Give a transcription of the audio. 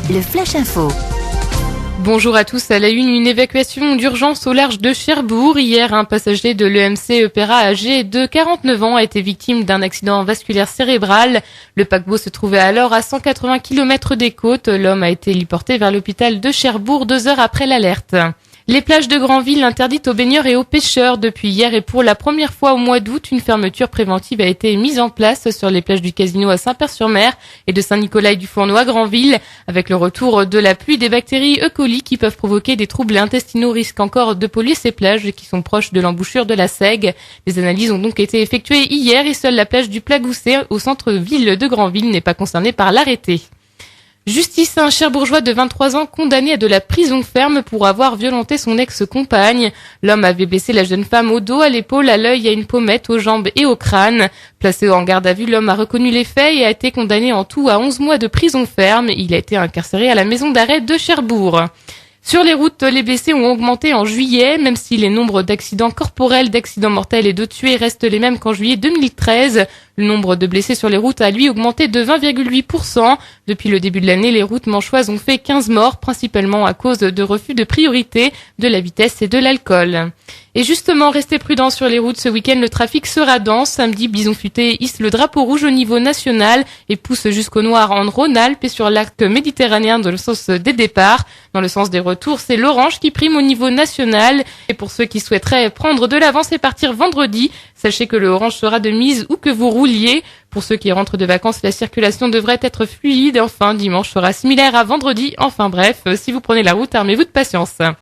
le Flash Info. Bonjour à tous. À la une évacuation d'urgence au large de Cherbourg. Hier, un passager de l'EMC Opéra âgé de 49 ans a été victime d'un accident vasculaire cérébral. Le paquebot se trouvait alors à 180 km des côtes. L'homme a été héliporté vers l'hôpital de Cherbourg 2 heures après l'alerte. Les plages de Granville interdites aux baigneurs et aux pêcheurs. Depuis hier et pour la première fois au mois d'août, une fermeture préventive a été mise en place sur les plages du Casino à Saint-Père-sur-Mer et de Saint-Nicolas-du-Fourneau à Granville. Avec le retour de la pluie, des bactéries E. coli qui peuvent provoquer des troubles intestinaux risquent encore de polluer ces plages qui sont proches de l'embouchure de la Seigue. Des analyses ont donc été effectuées hier et seule la plage du Plagousset au centre-ville de Granville n'est pas concernée par l'arrêté. Justice, un Cherbourgeois de 23 ans condamné à de la prison ferme pour avoir violenté son ex-compagne. L'homme avait blessé la jeune femme au dos, à l'épaule, à l'œil, à une pommette, aux jambes et au crâne. Placé en garde à vue, l'homme a reconnu les faits et a été condamné en tout à 11 mois de prison ferme. Il a été incarcéré à la maison d'arrêt de Cherbourg. Sur les routes, les blessés ont augmenté en juillet, même si les nombres d'accidents corporels, d'accidents mortels et de tués restent les mêmes qu'en juillet 2013. Le nombre de blessés sur les routes a, lui, augmenté de 20,8%. Depuis le début de l'année, les routes manchoises ont fait 15 morts, principalement à cause de refus de priorité, de la vitesse et de l'alcool. Et justement, restez prudents sur les routes. Ce week-end, le trafic sera dense. Samedi, Bison Futé hisse le drapeau rouge au niveau national et pousse jusqu'au noir en Rhône-Alpes et sur l'arc méditerranéen dans le sens des départs. Dans le sens des retours, c'est l'orange qui prime au niveau national. Et pour ceux qui souhaiteraient prendre de l'avance et partir vendredi, sachez que le orange sera de mise où que vous rouliez. Pour ceux qui rentrent de vacances, la circulation devrait être fluide. Enfin, dimanche sera similaire à vendredi. Enfin bref, si vous prenez la route, armez-vous de patience.